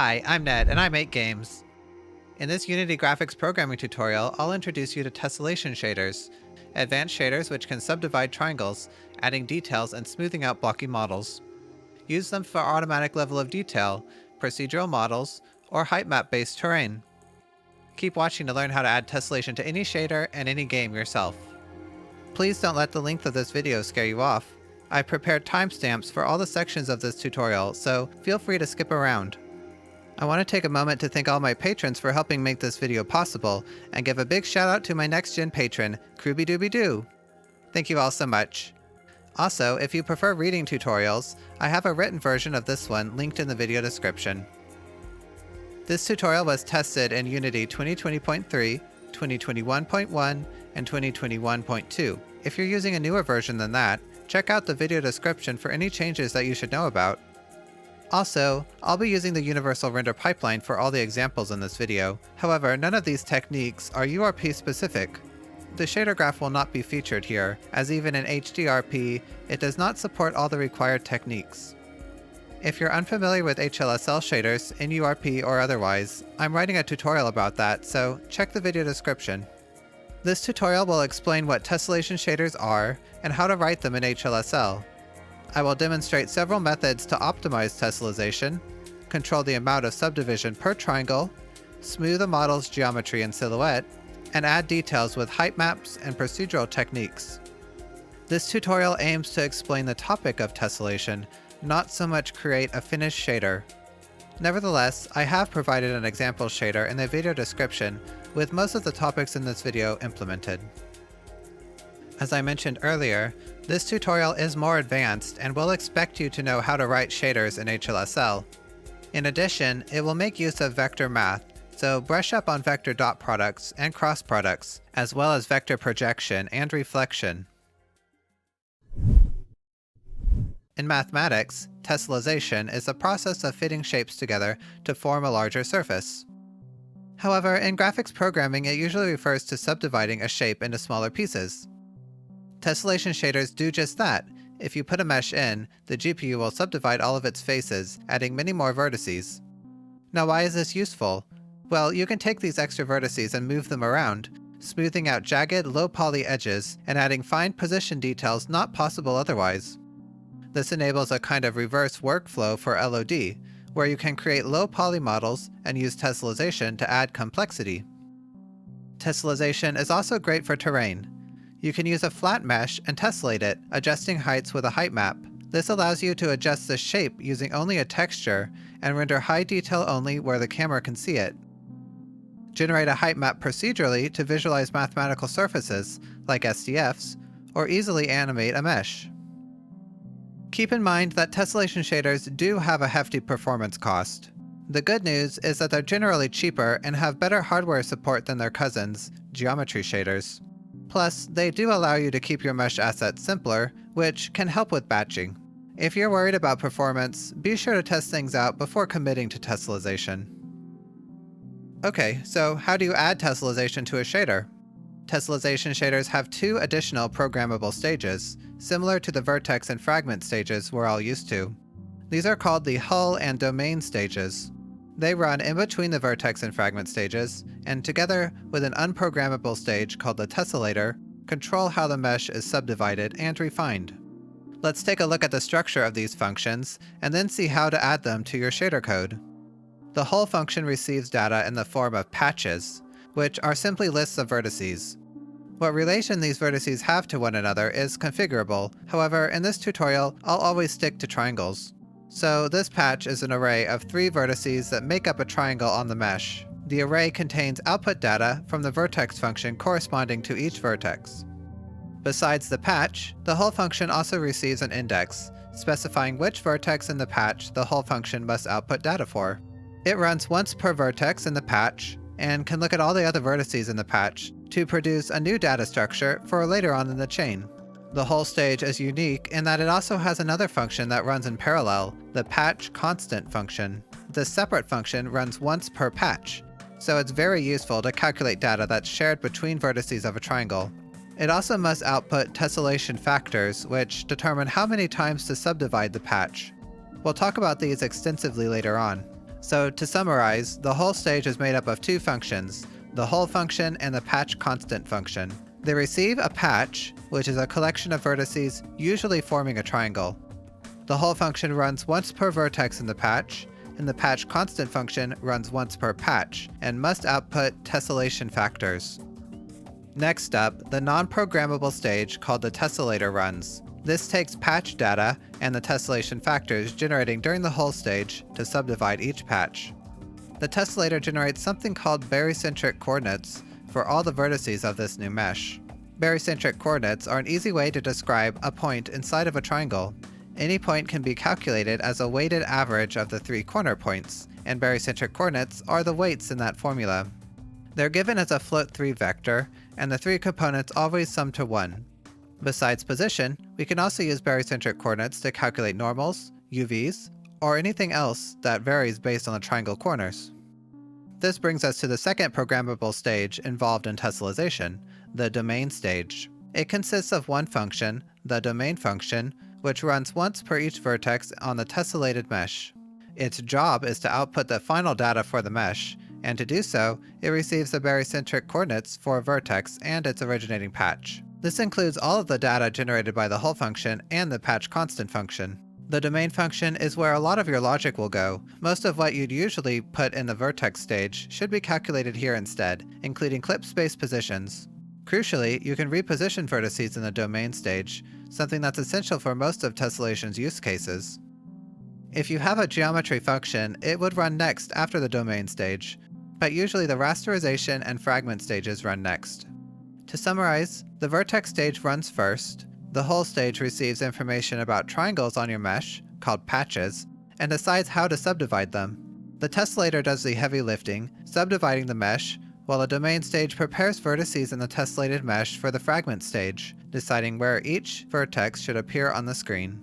Hi, I'm Ned, and I make games. In this Unity graphics programming tutorial, I'll introduce you to tessellation shaders, advanced shaders which can subdivide triangles, adding details and smoothing out blocky models. Use them for automatic level of detail, procedural models, or height map-based terrain. Keep watching to learn how to add tessellation to any shader and any game yourself. Please don't let the length of this video scare you off. I've prepared timestamps for all the sections of this tutorial, so feel free to skip around. I want to take a moment to thank all my patrons for helping make this video possible, and give a big shout out to my next-gen patron, Krooby-Dooby-Doo. Thank you all so much. Also, if you prefer reading tutorials, I have a written version of this one linked in the video description. This tutorial was tested in Unity 2020.3, 2021.1, and 2021.2. If you're using a newer version than that, check out the video description for any changes that you should know about. Also, I'll be using the universal render pipeline for all the examples in this video. However, none of these techniques are URP specific. The shader graph will not be featured here, as even in HDRP, it does not support all the required techniques. If you're unfamiliar with HLSL shaders, in URP or otherwise, I'm writing a tutorial about that, so check the video description. This tutorial will explain what tessellation shaders are, and how to write them in HLSL. I will demonstrate several methods to optimize tessellation, control the amount of subdivision per triangle, smooth a model's geometry and silhouette, and add details with height maps and procedural techniques. This tutorial aims to explain the topic of tessellation, not so much create a finished shader. Nevertheless, I have provided an example shader in the video description with most of the topics in this video implemented. As I mentioned earlier, this tutorial is more advanced and will expect you to know how to write shaders in HLSL. In addition, it will make use of vector math, so brush up on vector dot products and cross products, as well as vector projection and reflection. In mathematics, tessellation is the process of fitting shapes together to form a larger surface. However, in graphics programming, it usually refers to subdividing a shape into smaller pieces. Tessellation shaders do just that. If you put a mesh in, the GPU will subdivide all of its faces, adding many more vertices. Now, why is this useful? Well, you can take these extra vertices and move them around, smoothing out jagged, low-poly edges and adding fine position details not possible otherwise. This enables a kind of reverse workflow for LoD, where you can create low-poly models and use tessellation to add complexity. Tessellation is also great for terrain. You can use a flat mesh and tessellate it, adjusting heights with a height map. This allows you to adjust the shape using only a texture and render high detail only where the camera can see it. Generate a height map procedurally to visualize mathematical surfaces, like SDFs, or easily animate a mesh. Keep in mind that tessellation shaders do have a hefty performance cost. The good news is that they're generally cheaper and have better hardware support than their cousins, geometry shaders. Plus, they do allow you to keep your mesh assets simpler, which can help with batching. If you're worried about performance, be sure to test things out before committing to tessellation. Okay, so how do you add tessellation to a shader? Tessellation shaders have two additional programmable stages, similar to the vertex and fragment stages we're all used to. These are called the hull and domain stages. They run in between the vertex and fragment stages, and together with an unprogrammable stage called the tessellator, control how the mesh is subdivided and refined. Let's take a look at the structure of these functions, and then see how to add them to your shader code. The hull function receives data in the form of patches, which are simply lists of vertices. What relation these vertices have to one another is configurable. However, in this tutorial, I'll always stick to triangles. So this patch is an array of 3 vertices that make up a triangle on the mesh. The array contains output data from the vertex function corresponding to each vertex. Besides the patch, the hull function also receives an index, specifying which vertex in the patch the hull function must output data for. It runs once per vertex in the patch, and can look at all the other vertices in the patch to produce a new data structure for later on in the chain. The hull stage is unique in that it also has another function that runs in parallel, the patch constant function. This separate function runs once per patch, so it's very useful to calculate data that's shared between vertices of a triangle. It also must output tessellation factors, which determine how many times to subdivide the patch. We'll talk about these extensively later on. So to summarize, the whole stage is made up of two functions, the whole function and the patch constant function. They receive a patch, which is a collection of vertices usually forming a triangle. The whole function runs once per vertex in the patch, and the patch constant function runs once per patch, and must output tessellation factors. Next up, the non-programmable stage called the tessellator runs. This takes patch data and the tessellation factors generating during the whole stage to subdivide each patch. The tessellator generates something called barycentric coordinates for all the vertices of this new mesh. Barycentric coordinates are an easy way to describe a point inside of a triangle. Any point can be calculated as a weighted average of the three corner points, and barycentric coordinates are the weights in that formula. They're given as a float-3 vector, and the three components always sum to 1. Besides position, we can also use barycentric coordinates to calculate normals, UVs, or anything else that varies based on the triangle corners. This brings us to the second programmable stage involved in tessellation, the domain stage. It consists of one function, the domain function, which runs once per each vertex on the tessellated mesh. Its job is to output the final data for the mesh, and to do so, it receives the barycentric coordinates for a vertex and its originating patch. This includes all of the data generated by the whole function and the patch constant function. The domain function is where a lot of your logic will go. Most of what you'd usually put in the vertex stage should be calculated here instead, including clip space positions. Crucially, you can reposition vertices in the domain stage, something that's essential for most of tessellation's use cases. If you have a geometry function, it would run next after the domain stage, but usually the rasterization and fragment stages run next. To summarize, the vertex stage runs first, the whole stage receives information about triangles on your mesh, called patches, and decides how to subdivide them. The tessellator does the heavy lifting, subdividing the mesh, while the domain stage prepares vertices in the tessellated mesh for the fragment stage, deciding where each vertex should appear on the screen.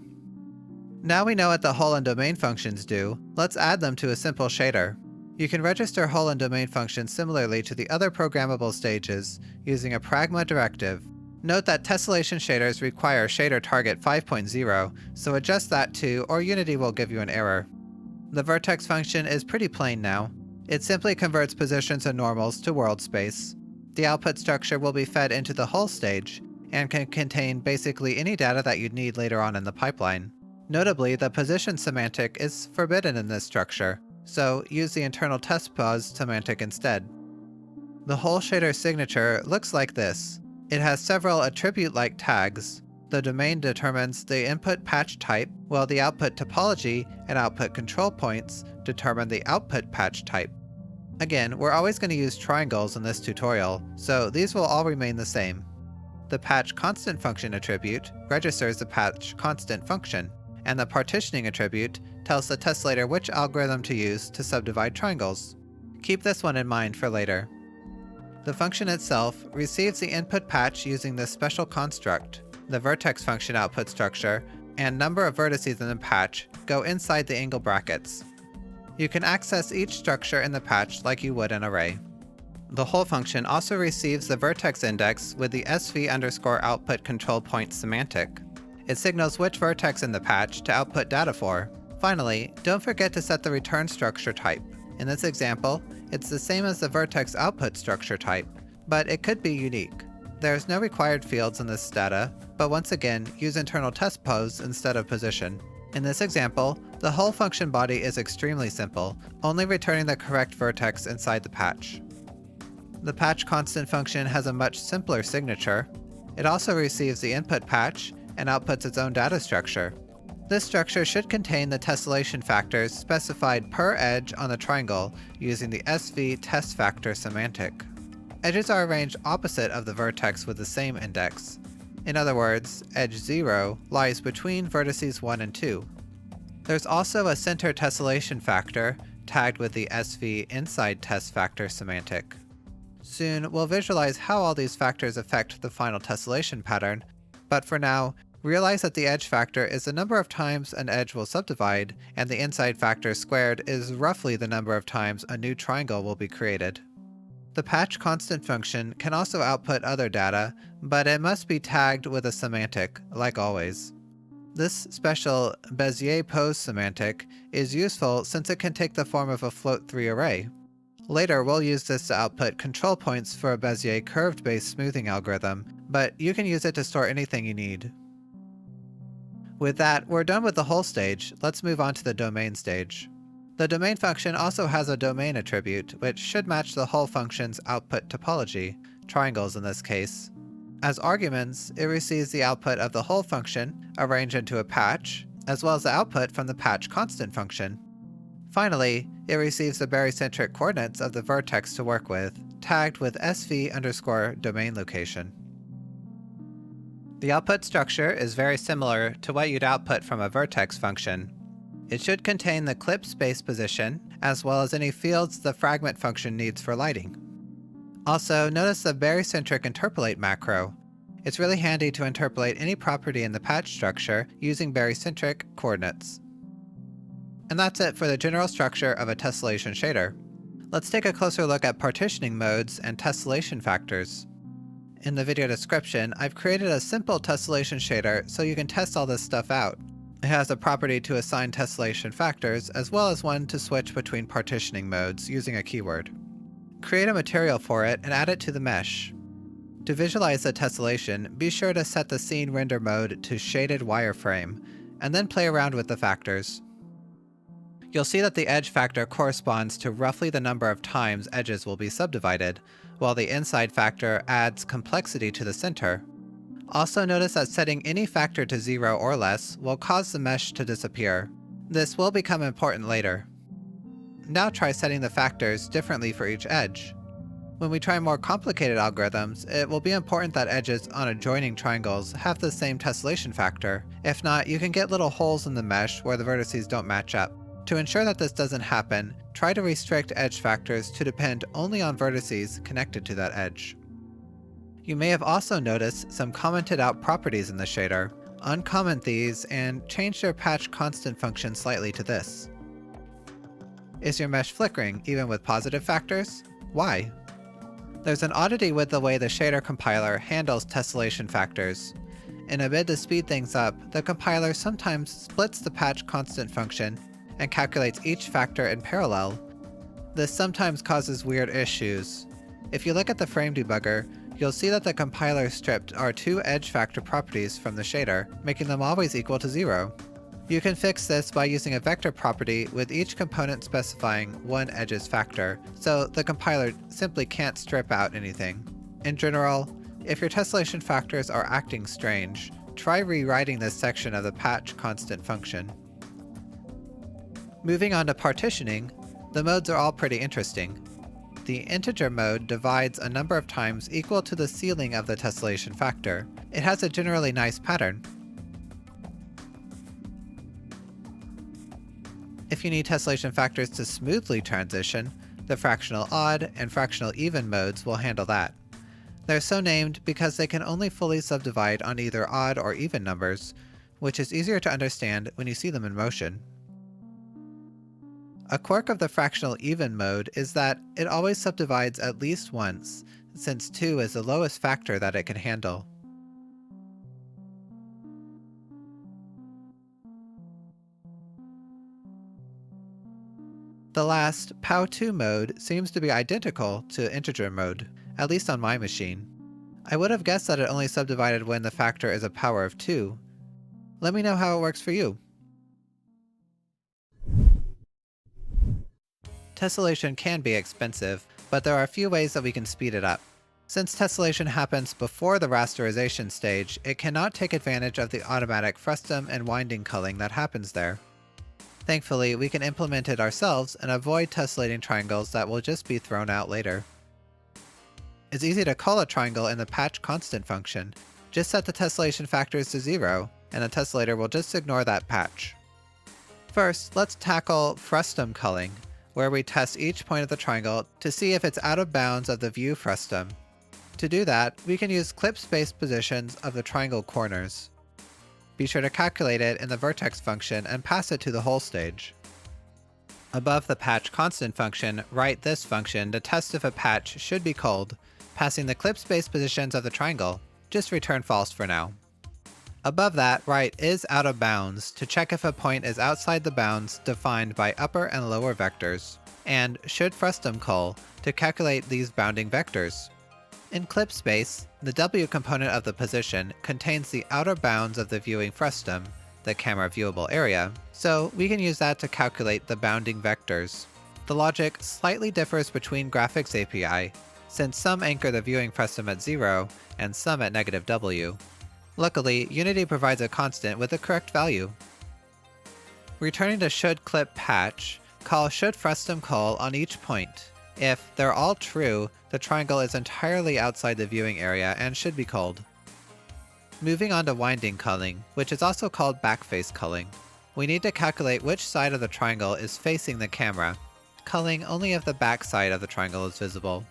Now we know what the whole and domain functions do, let's add them to a simple shader. You can register whole and domain functions similarly to the other programmable stages using a pragma directive. Note that tessellation shaders require shader target 5.0, so adjust that too, or Unity will give you an error. The vertex function is pretty plain now. It simply converts positions and normals to world space. The output structure will be fed into the whole stage, and can contain basically any data that you'd need later on in the pipeline. Notably, the position semantic is forbidden in this structure, so use the internal test pos semantic instead. The whole shader signature looks like this. It has several attribute-like tags. The domain determines the input patch type, while the output topology and output control points determine the output patch type. Again, we're always going to use triangles in this tutorial, so these will all remain the same. The patch constant function attribute registers the patch constant function, and the partitioning attribute tells the tessellator which algorithm to use to subdivide triangles. Keep this one in mind for later. The function itself receives the input patch using this special construct. The vertex function output structure and number of vertices in the patch go inside the angle brackets. You can access each structure in the patch like you would an array. The whole function also receives the vertex index with the SV_output control point semantic. It signals which vertex in the patch to output data for. Finally, don't forget to set the return structure type. In this example, it's the same as the vertex output structure type, but it could be unique. There's no required fields in this data, but once again, use internal test pos instead of position. In this example, the whole function body is extremely simple, only returning the correct vertex inside the patch. The patch constant function has a much simpler signature. It also receives the input patch and outputs its own data structure. This structure should contain the tessellation factors specified per edge on the triangle using the SV test factor semantic. Edges are arranged opposite of the vertex with the same index. In other words, edge 0 lies between vertices 1 and 2. There's also a center tessellation factor tagged with the SV inside test factor semantic. Soon, we'll visualize how all these factors affect the final tessellation pattern, but for now, realize that the edge factor is the number of times an edge will subdivide, and the inside factor squared is roughly the number of times a new triangle will be created. The patch constant function can also output other data, but it must be tagged with a semantic, like always. This special Bezier pose semantic is useful since it can take the form of a float-3 array. Later, we'll use this to output control points for a Bezier curved-based smoothing algorithm, but you can use it to store anything you need. With that, we're done with the whole stage. Let's move on to the domain stage. The domain function also has a domain attribute, which should match the whole function's output topology, triangles in this case. As arguments, it receives the output of the whole function, arranged into a patch, as well as the output from the patch constant function. Finally, it receives the barycentric coordinates of the vertex to work with, tagged with sv_domain location. The output structure is very similar to what you'd output from a vertex function. It should contain the clip space position, as well as any fields the fragment function needs for lighting. Also, notice the barycentric interpolate macro. It's really handy to interpolate any property in the patch structure using barycentric coordinates. And that's it for the general structure of a tessellation shader. Let's take a closer look at partitioning modes and tessellation factors. In the video description, I've created a simple tessellation shader so you can test all this stuff out. It has a property to assign tessellation factors, as well as one to switch between partitioning modes using a keyword. Create a material for it and add it to the mesh. To visualize the tessellation, be sure to set the scene render mode to shaded wireframe, and then play around with the factors. You'll see that the edge factor corresponds to roughly the number of times edges will be subdivided, while the inside factor adds complexity to the center. Also notice that setting any factor to 0 or less will cause the mesh to disappear. This will become important later. Now try setting the factors differently for each edge. When we try more complicated algorithms, it will be important that edges on adjoining triangles have the same tessellation factor. If not, you can get little holes in the mesh where the vertices don't match up. To ensure that this doesn't happen, try to restrict edge factors to depend only on vertices connected to that edge. You may have also noticed some commented out properties in the shader. Uncomment these and change their patch constant function slightly to this. Is your mesh flickering even with positive factors? Why? There's an oddity with the way the shader compiler handles tessellation factors. In a bid to speed things up, the compiler sometimes splits the patch constant function and calculates each factor in parallel. This sometimes causes weird issues. If you look at the frame debugger, you'll see that the compiler stripped our two edge factor properties from the shader, making them always equal to 0. You can fix this by using a vector property with each component specifying one edge's factor, so the compiler simply can't strip out anything. In general, if your tessellation factors are acting strange, try rewriting this section of the patch constant function. Moving on to partitioning, the modes are all pretty interesting. The integer mode divides a number of times equal to the ceiling of the tessellation factor. It has a generally nice pattern. If you need tessellation factors to smoothly transition, the fractional odd and fractional even modes will handle that. They're so named because they can only fully subdivide on either odd or even numbers, which is easier to understand when you see them in motion. A quirk of the fractional even mode is that it always subdivides at least once, since 2 is the lowest factor that it can handle. The last, POW2 mode, seems to be identical to integer mode, at least on my machine. I would have guessed that it only subdivided when the factor is a power of 2. Let me know how it works for you. Tessellation can be expensive, but there are a few ways that we can speed it up. Since tessellation happens before the rasterization stage, it cannot take advantage of the automatic Frustum and winding culling that happens there. Thankfully, we can implement it ourselves and avoid tessellating triangles that will just be thrown out later. It's easy to cull a triangle in the patch constant function. Just set the tessellation factors to 0, and the tessellator will just ignore that patch. First, let's tackle Frustum culling, where we test each point of the triangle to see if it's out of bounds of the view frustum. To do that, we can use clip space positions of the triangle corners. Be sure to calculate it in the vertex function and pass it to the whole stage. Above the patch constant function, write this function to test if a patch should be culled, passing the clip space positions of the triangle. Just return false for now. Above that, write is out of bounds to check if a point is outside the bounds defined by upper and lower vectors, and should Frustum cull to calculate these bounding vectors. In clip space, the W component of the position contains the outer bounds of the viewing frustum, the camera viewable area, so we can use that to calculate the bounding vectors. The logic slightly differs between Graphics API, since some anchor the viewing frustum at 0 and some at -W. Luckily, Unity provides a constant with the correct value. Returning to shouldClipPatch, call shouldFrustumCull on each point. If they're all true, the triangle is entirely outside the viewing area and should be culled. Moving on to winding culling, which is also called backface culling. We need to calculate which side of the triangle is facing the camera, culling only if the back side of the triangle is visible.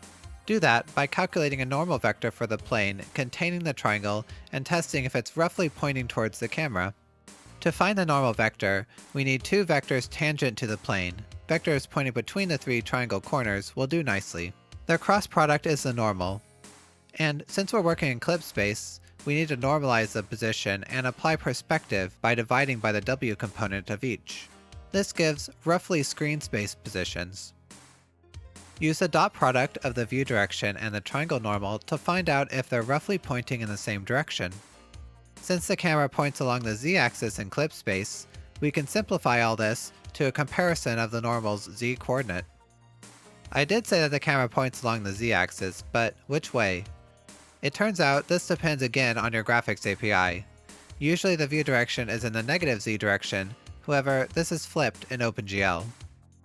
Do that by calculating a normal vector for the plane containing the triangle and testing if it's roughly pointing towards the camera. To find the normal vector, we need two vectors tangent to the plane. Vectors pointing between the three triangle corners will do nicely. Their cross product is the normal. And since we're working in clip space, we need to normalize the position and apply perspective by dividing by the W component of each. This gives roughly screen space positions. Use the dot product of the view direction and the triangle normal to find out if they're roughly pointing in the same direction. Since the camera points along the z-axis in clip space, we can simplify all this to a comparison of the normal's z-coordinate. I did say that the camera points along the z-axis, but which way? It turns out this depends again on your graphics API. Usually the view direction is in the negative z direction, however this is flipped in OpenGL.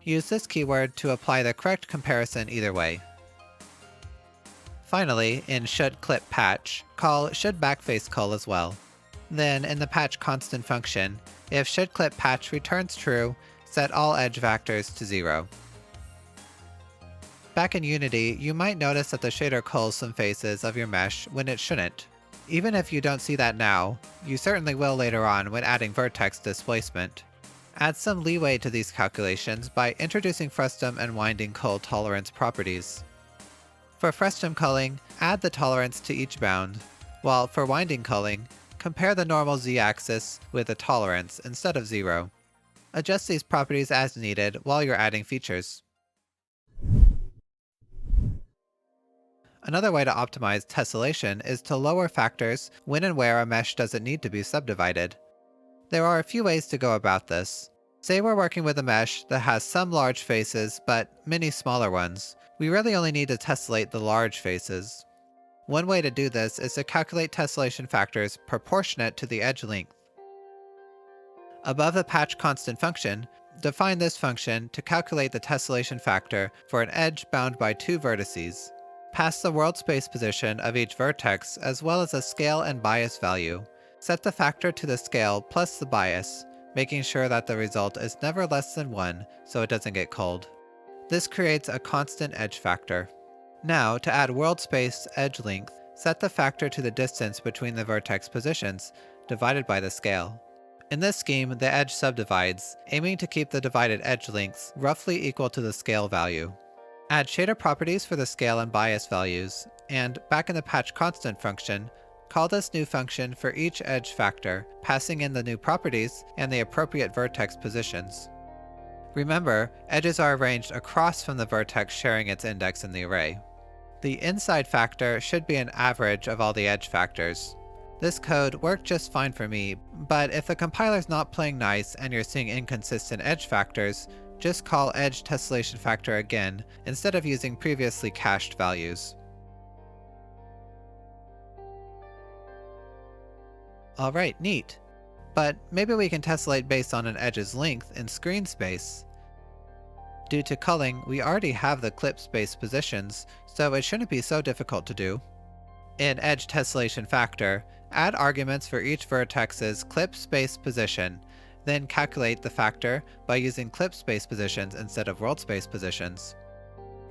Use this keyword to apply the correct comparison either way. Finally, in shouldClipPatch, call shouldBackfaceCull as well. Then in the patch constant function, if shouldClipPatch returns true, set all edge vectors to 0. Back in Unity, you might notice that the shader culls some faces of your mesh when it shouldn't. Even if you don't see that now, you certainly will later on when adding vertex displacement. Add some leeway to these calculations by introducing frustum and winding cull tolerance properties. For frustum culling, add the tolerance to each bound, while for winding culling, compare the normal z-axis with the tolerance instead of 0. Adjust these properties as needed while you're adding features. Another way to optimize tessellation is to lower factors when and where a mesh doesn't need to be subdivided. There are a few ways to go about this. Say we're working with a mesh that has some large faces but many smaller ones. We really only need to tessellate the large faces. One way to do this is to calculate tessellation factors proportionate to the edge length. Above the patch constant function, define this function to calculate the tessellation factor for an edge bound by two vertices. Pass the world space position of each vertex as well as a scale and bias value. Set the factor to the scale plus the bias, making sure that the result is never less than 1 so it doesn't get culled. This creates a constant edge factor. Now, to add world space edge length, set the factor to the distance between the vertex positions, divided by the scale. In this scheme, the edge subdivides, aiming to keep the divided edge lengths roughly equal to the scale value. Add shader properties for the scale and bias values, and back in the patch constant function, call this new function for each edge factor, passing in the new properties and the appropriate vertex positions. Remember, edges are arranged across from the vertex sharing its index in the array. The inside factor should be an average of all the edge factors. This code worked just fine for me, but if the compiler's not playing nice and you're seeing inconsistent edge factors, just call edge tessellation factor again instead of using previously cached values. Alright, neat. But maybe we can tessellate based on an edge's length in screen space. Due to culling, we already have the clip space positions, so it shouldn't be so difficult to do. In edge tessellation factor, add arguments for each vertex's clip space position, then calculate the factor by using clip space positions instead of world space positions.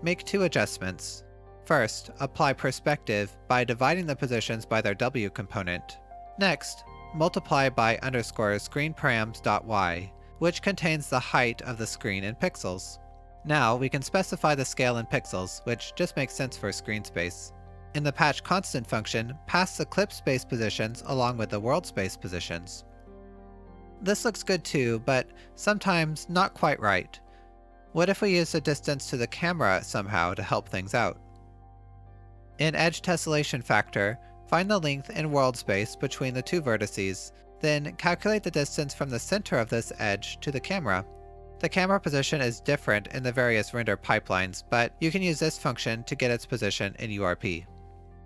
Make two adjustments. First, apply perspective by dividing the positions by their W component. Next, multiply by _screenparams.y, which contains the height of the screen in pixels. Now we can specify the scale in pixels, which just makes sense for screen space. In the patch constant function, pass the clip space positions along with the world space positions. This looks good too, but sometimes not quite right. What if we use the distance to the camera somehow to help things out? In edge tessellation factor, find the length in world space between the two vertices, then calculate the distance from the center of this edge to the camera. The camera position is different in the various render pipelines, but you can use this function to get its position in URP.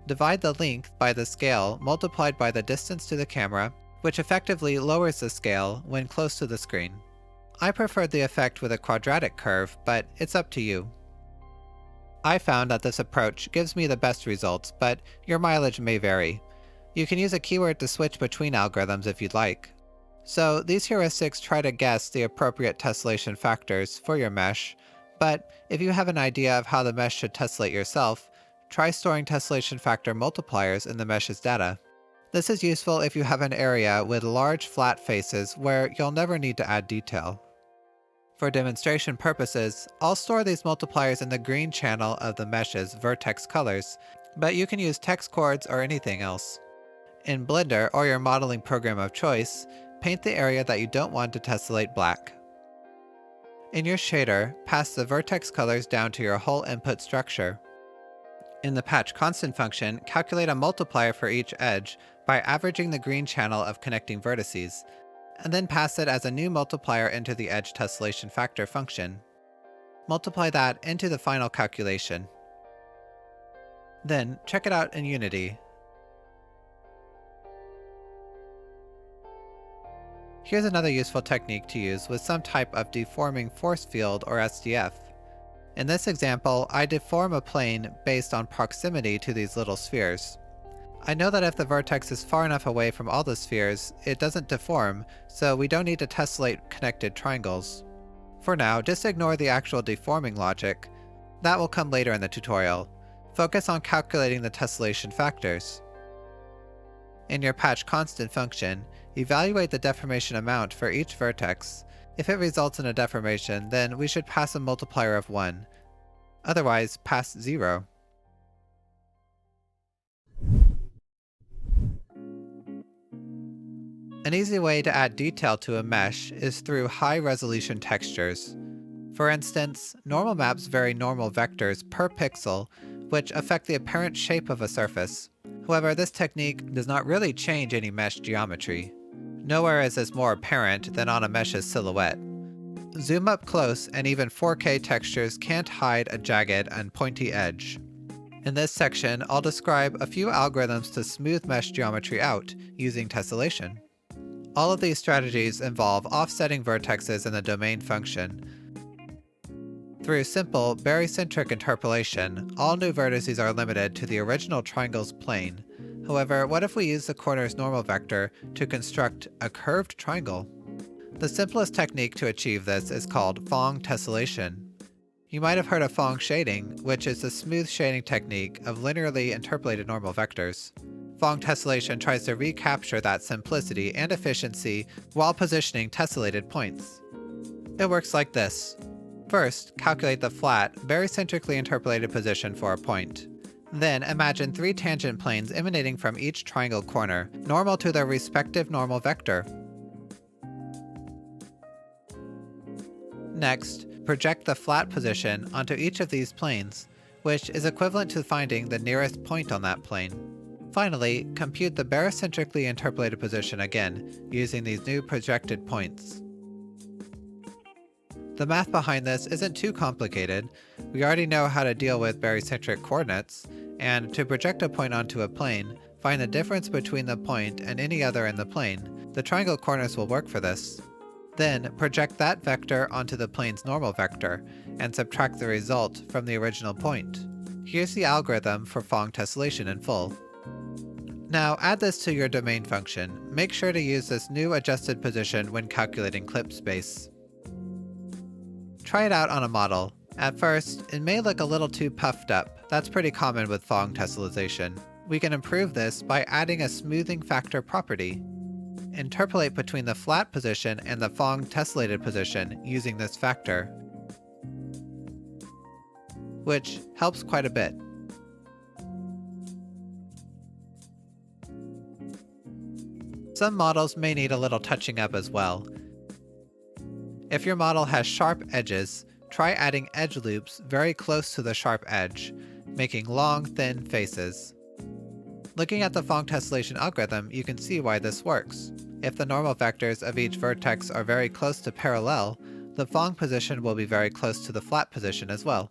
Divide the length by the scale multiplied by the distance to the camera, which effectively lowers the scale when close to the screen. I preferred the effect with a quadratic curve, but it's up to you. I found that this approach gives me the best results, but your mileage may vary. You can use a keyword to switch between algorithms if you'd like. So these heuristics try to guess the appropriate tessellation factors for your mesh, but if you have an idea of how the mesh should tessellate yourself, try storing tessellation factor multipliers in the mesh's data. This is useful if you have an area with large flat faces where you'll never need to add detail. For demonstration purposes, I'll store these multipliers in the green channel of the mesh's vertex colors, but you can use text chords or anything else. In Blender or your modeling program of choice, paint the area that you don't want to tessellate black. In your shader, pass the vertex colors down to your whole input structure. In the patch constant function, calculate a multiplier for each edge by averaging the green channel of connecting vertices, and then pass it as a new multiplier into the edge tessellation factor function. Multiply that into the final calculation. Then check it out in Unity. Here's another useful technique to use with some type of deforming force field or SDF. In this example, I deform a plane based on proximity to these little spheres. I know that if the vertex is far enough away from all the spheres, it doesn't deform, so we don't need to tessellate connected triangles. For now, just ignore the actual deforming logic. That will come later in the tutorial. Focus on calculating the tessellation factors. In your patch constant function, evaluate the deformation amount for each vertex. If it results in a deformation, then we should pass a multiplier of 1. Otherwise, pass 0. An easy way to add detail to a mesh is through high-resolution textures. For instance, normal maps vary normal vectors per pixel, which affect the apparent shape of a surface. However, this technique does not really change any mesh geometry. Nowhere is this more apparent than on a mesh's silhouette. Zoom up close and even 4K textures can't hide a jagged and pointy edge. In this section, I'll describe a few algorithms to smooth mesh geometry out using tessellation. All of these strategies involve offsetting vertexes in the domain function. Through simple barycentric interpolation, all new vertices are limited to the original triangle's plane. However, what if we use the corner's normal vector to construct a curved triangle? The simplest technique to achieve this is called Phong tessellation. You might have heard of Phong shading, which is the smooth shading technique of linearly interpolated normal vectors. Phong tessellation tries to recapture that simplicity and efficiency while positioning tessellated points. It works like this. First, calculate the flat, barycentrically interpolated position for a point. Then imagine 3 tangent planes emanating from each triangle corner, normal to their respective normal vector. Next, project the flat position onto each of these planes, which is equivalent to finding the nearest point on that plane. Finally, compute the barycentrically interpolated position again, using these new projected points. The math behind this isn't too complicated. We already know how to deal with barycentric coordinates, and to project a point onto a plane, find the difference between the point and any other in the plane. The triangle corners will work for this. Then, project that vector onto the plane's normal vector, and subtract the result from the original point. Here's the algorithm for Phong tessellation in full. Now add this to your domain function. Make sure to use this new adjusted position when calculating clip space. Try it out on a model. At first, it may look a little too puffed up. That's pretty common with Phong tessellation. We can improve this by adding a smoothing factor property. Interpolate between the flat position and the Phong tessellated position using this factor, which helps quite a bit. Some models may need a little touching up as well. If your model has sharp edges, try adding edge loops very close to the sharp edge, making long, thin faces. Looking at the Phong tessellation algorithm, you can see why this works. If the normal vectors of each vertex are very close to parallel, the Phong position will be very close to the flat position as well.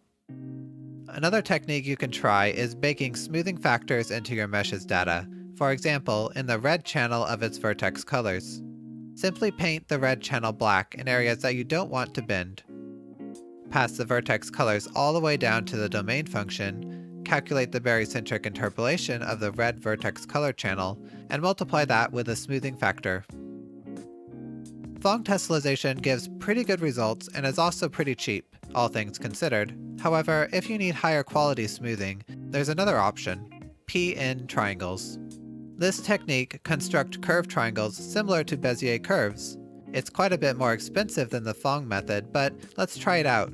Another technique you can try is baking smoothing factors into your mesh's data, for example, in the red channel of its vertex colors. Simply paint the red channel black in areas that you don't want to bend. Pass the vertex colors all the way down to the domain function, calculate the barycentric interpolation of the red vertex color channel, and multiply that with a smoothing factor. Phong tessellation gives pretty good results and is also pretty cheap, all things considered. However, if you need higher quality smoothing, there's another option: P-in triangles. This technique constructs curved triangles similar to Bezier curves. It's quite a bit more expensive than the Phong method, but let's try it out.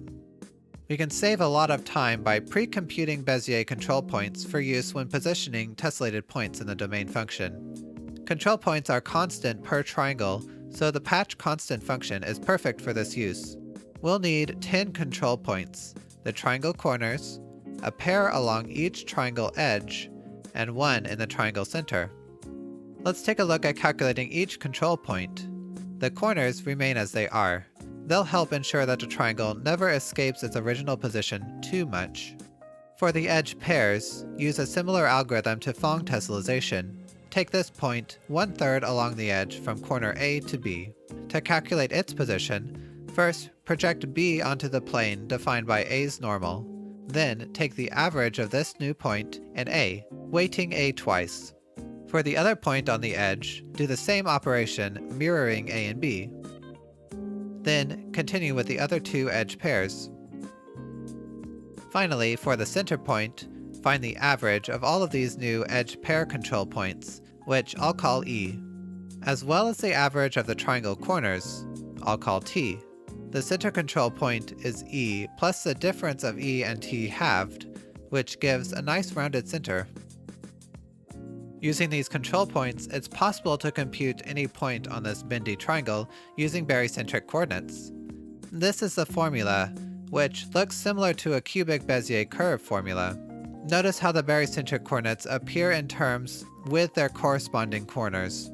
We can save a lot of time by pre-computing Bezier control points for use when positioning tessellated points in the domain function. Control points are constant per triangle, so the patch constant function is perfect for this use. We'll need 10 control points, the triangle corners, a pair along each triangle edge, and one in the triangle center. Let's take a look at calculating each control point. The corners remain as they are. They'll help ensure that the triangle never escapes its original position too much. For the edge pairs, use a similar algorithm to Phong tessellation. Take this point 1/3 along the edge from corner A to B. To calculate its position, first project B onto the plane defined by A's normal. Then take the average of this new point in A, weighting A twice. For the other point on the edge, do the same operation mirroring A and B. Then continue with the other two edge pairs. Finally, for the center point, find the average of all of these new edge pair control points, which I'll call E, as well as the average of the triangle corners, I'll call T. The center control point is E plus the difference of E and T halved, which gives a nice rounded center. Using these control points, it's possible to compute any point on this bendy triangle using barycentric coordinates. This is the formula, which looks similar to a cubic Bezier curve formula. Notice how the barycentric coordinates appear in terms with their corresponding corners,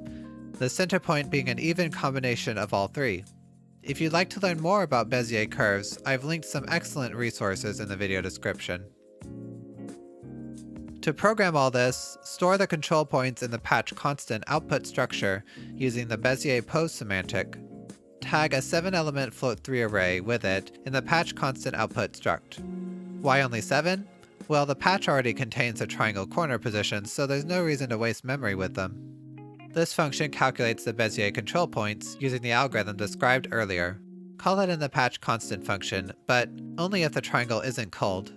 the center point being an even combination of all three. If you'd like to learn more about Bezier curves, I've linked some excellent resources in the video description. To program all this, store the control points in the patch constant output structure using the Bezier pose semantic. Tag a 7-element float3 array with it in the patch constant output struct. Why only 7? Well, the patch already contains the triangle corner positions, so there's no reason to waste memory with them. This function calculates the Bezier control points using the algorithm described earlier. Call it in the patch constant function, but only if the triangle isn't culled.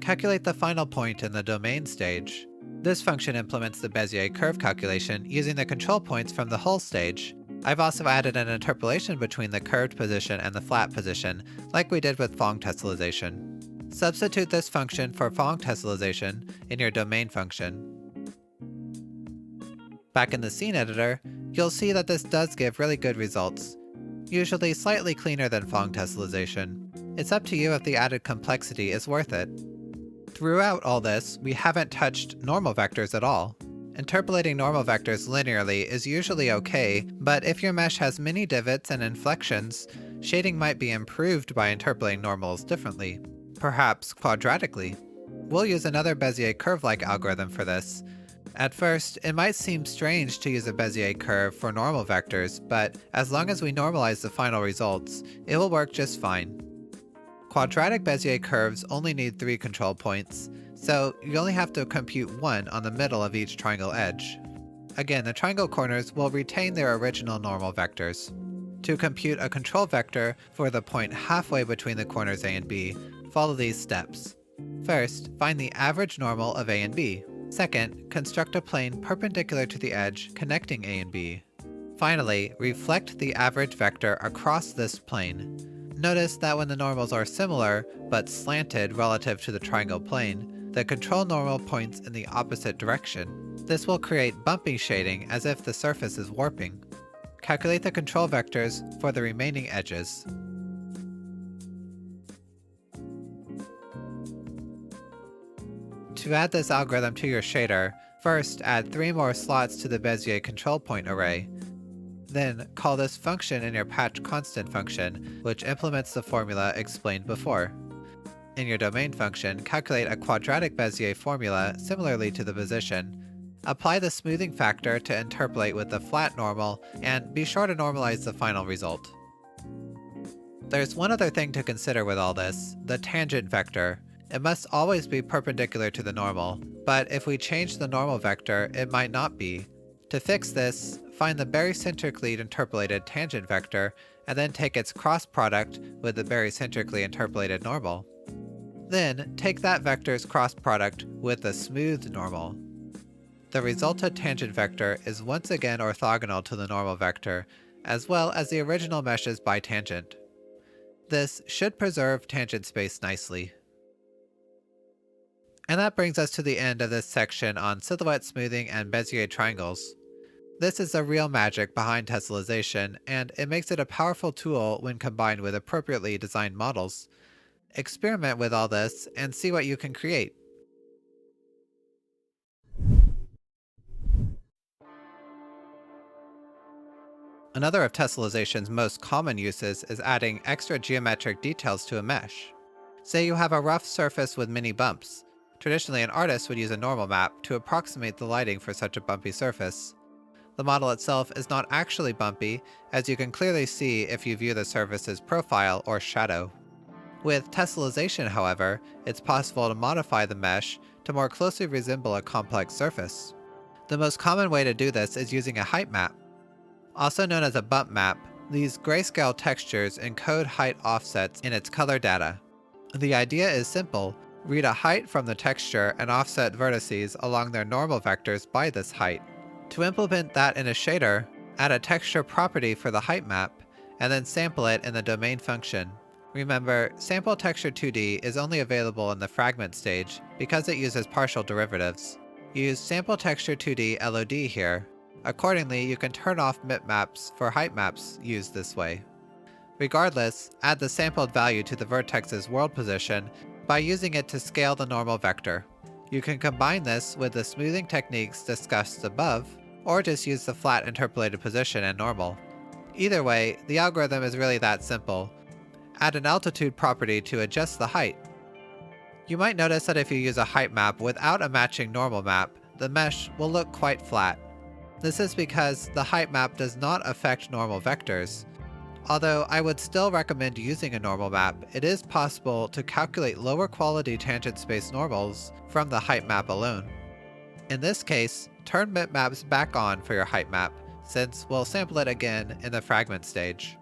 Calculate the final point in the domain stage. This function implements the Bezier curve calculation using the control points from the whole stage. I've also added an interpolation between the curved position and the flat position, like we did with Phong tessellation. Substitute this function for Phong tessellation in your domain function. Back in the scene editor, you'll see that this does give really good results, usually slightly cleaner than Phong tessellation. It's up to you if the added complexity is worth it. Throughout all this, we haven't touched normal vectors at all. Interpolating normal vectors linearly is usually okay, but if your mesh has many divots and inflections, shading might be improved by interpolating normals differently, perhaps quadratically. We'll use another Bezier curve-like algorithm for this. At first, it might seem strange to use a Bezier curve for normal vectors, but as long as we normalize the final results, it will work just fine. Quadratic Bezier curves only need 3 control points, so you only have to compute 1 on the middle of each triangle edge. Again, the triangle corners will retain their original normal vectors. To compute a control vector for the point halfway between the corners A and B, follow these steps. First, find the average normal of A and B. Second, construct a plane perpendicular to the edge connecting A and B. Finally, reflect the average vector across this plane. Notice that when the normals are similar, but slanted relative to the triangle plane, the control normal points in the opposite direction. This will create bumpy shading as if the surface is warping. Calculate the control vectors for the remaining edges. To add this algorithm to your shader, first add 3 more slots to the Bezier control point array. Then call this function in your patch constant function, which implements the formula explained before. In your domain function, calculate a quadratic Bezier formula similarly to the position. Apply the smoothing factor to interpolate with the flat normal, and be sure to normalize the final result. There's one other thing to consider with all this, the tangent vector. It must always be perpendicular to the normal, but if we change the normal vector, it might not be. To fix this, find the barycentrically interpolated tangent vector, and then take its cross product with the barycentrically interpolated normal. Then, take that vector's cross product with the smoothed normal. The resulted tangent vector is once again orthogonal to the normal vector, as well as the original mesh's bitangent. This should preserve tangent space nicely. And that brings us to the end of this section on silhouette smoothing and Bezier triangles. This is the real magic behind tessellation, and it makes it a powerful tool when combined with appropriately designed models. Experiment with all this and see what you can create. Another of tessellation's most common uses is adding extra geometric details to a mesh. Say you have a rough surface with many bumps. Traditionally, an artist would use a normal map to approximate the lighting for such a bumpy surface. The model itself is not actually bumpy, as you can clearly see if you view the surface's profile or shadow. With tessellation, however, it's possible to modify the mesh to more closely resemble a complex surface. The most common way to do this is using a height map. Also known as a bump map, these grayscale textures encode height offsets in its color data. The idea is simple. Read a height from the texture and offset vertices along their normal vectors by this height. To implement that in a shader, add a texture property for the height map, and then sample it in the domain function. Remember, sample texture 2D is only available in the fragment stage because it uses partial derivatives. Use sample texture 2D LoD here. Accordingly, you can turn off MIP maps for height maps used this way. Regardless, add the sampled value to the vertex's world position by using it to scale the normal vector. You can combine this with the smoothing techniques discussed above, or just use the flat interpolated position and normal. Either way, the algorithm is really that simple. Add an altitude property to adjust the height. You might notice that if you use a height map without a matching normal map, the mesh will look quite flat. This is because the height map does not affect normal vectors. Although I would still recommend using a normal map, it is possible to calculate lower quality tangent space normals from the height map alone. In this case, turn MIP maps back on for your height map, since we'll sample it again in the fragment stage.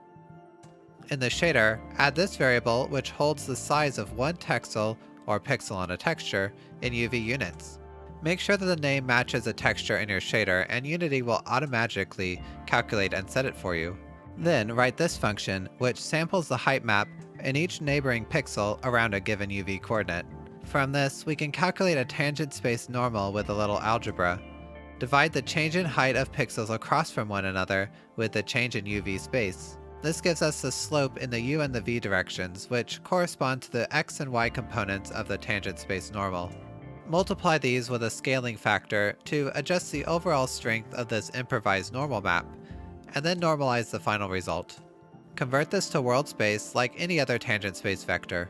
In the shader, add this variable which holds the size of one texel or pixel on a texture in UV units. Make sure that the name matches a texture in your shader, and Unity will automatically calculate and set it for you. Then write this function, which samples the height map in each neighboring pixel around a given UV coordinate. From this, we can calculate a tangent space normal with a little algebra. Divide the change in height of pixels across from one another with the change in UV space. This gives us the slope in the U and the V directions, which correspond to the X and Y components of the tangent space normal. Multiply these with a scaling factor to adjust the overall strength of this improvised normal map, and then normalize the final result. Convert this to world space like any other tangent space vector.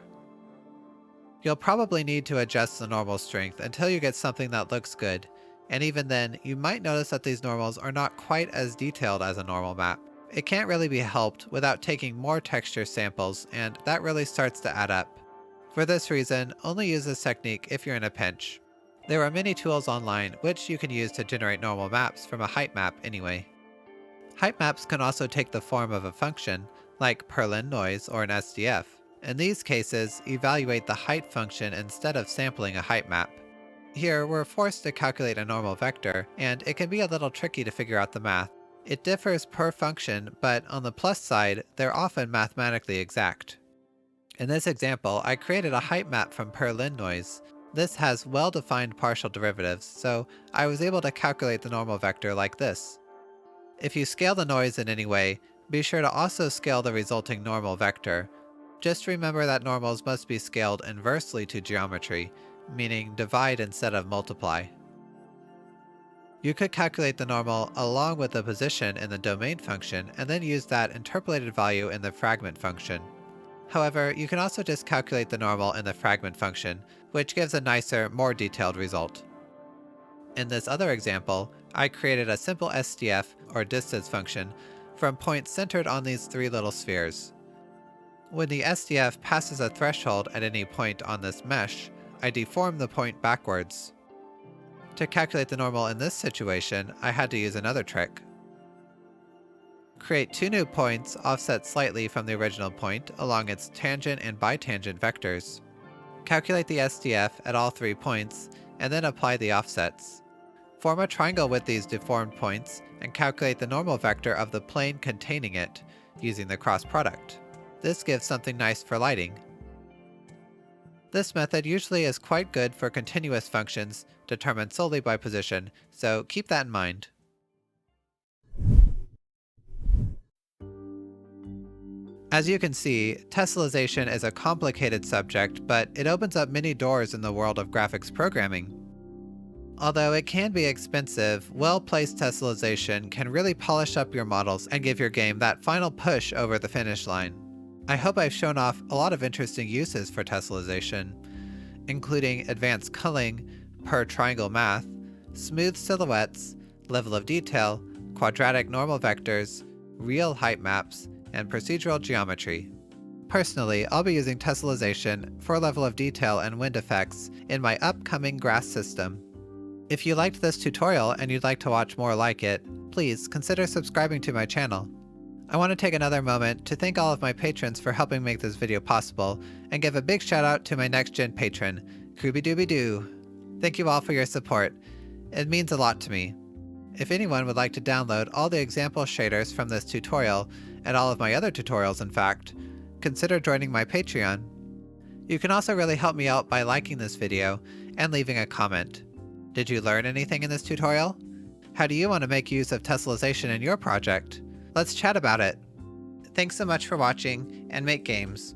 You'll probably need to adjust the normal strength until you get something that looks good, and even then, you might notice that these normals are not quite as detailed as a normal map. It can't really be helped without taking more texture samples, and that really starts to add up. For this reason, only use this technique if you're in a pinch. There are many tools online which you can use to generate normal maps from a height map anyway. Height maps can also take the form of a function, like Perlin noise or an SDF. In these cases, evaluate the height function instead of sampling a height map. Here, we're forced to calculate a normal vector, and it can be a little tricky to figure out the math. It differs per function, but on the plus side, they're often mathematically exact. In this example, I created a height map from Perlin noise. This has well-defined partial derivatives, so I was able to calculate the normal vector like this. If you scale the noise in any way, be sure to also scale the resulting normal vector. Just remember that normals must be scaled inversely to geometry, meaning divide instead of multiply. You could calculate the normal along with the position in the domain function and then use that interpolated value in the fragment function. However, you can also just calculate the normal in the fragment function, which gives a nicer, more detailed result. In this other example, I created a simple SDF, or distance function, from points centered on these three little spheres. When the SDF passes a threshold at any point on this mesh, I deform the point backwards. To calculate the normal in this situation, I had to use another trick. Create two new points offset slightly from the original point along its tangent and bitangent vectors. Calculate the SDF at all 3 points, and then apply the offsets. Form a triangle with these deformed points, and calculate the normal vector of the plane containing it, using the cross product. This gives something nice for lighting. This method usually is quite good for continuous functions determined solely by position, so keep that in mind. As you can see, tessellation is a complicated subject, but it opens up many doors in the world of graphics programming. Although it can be expensive, well-placed tessellation can really polish up your models and give your game that final push over the finish line. I hope I've shown off a lot of interesting uses for tessellation, including advanced culling, per triangle math, smooth silhouettes, level of detail, quadratic normal vectors, real height maps, and procedural geometry. Personally, I'll be using tessellation for level of detail and wind effects in my upcoming grass system. If you liked this tutorial and you'd like to watch more like it, please consider subscribing to my channel. I want to take another moment to thank all of my patrons for helping make this video possible, and give a big shout out to my next gen patron, Kooby-Dooby-Doo. Thank you all for your support. It means a lot to me. If anyone would like to download all the example shaders from this tutorial, and all of my other tutorials in fact, consider joining my Patreon. You can also really help me out by liking this video and leaving a comment. Did you learn anything in this tutorial? How do you want to make use of tessellation in your project? Let's chat about it. Thanks so much for watching, and make games.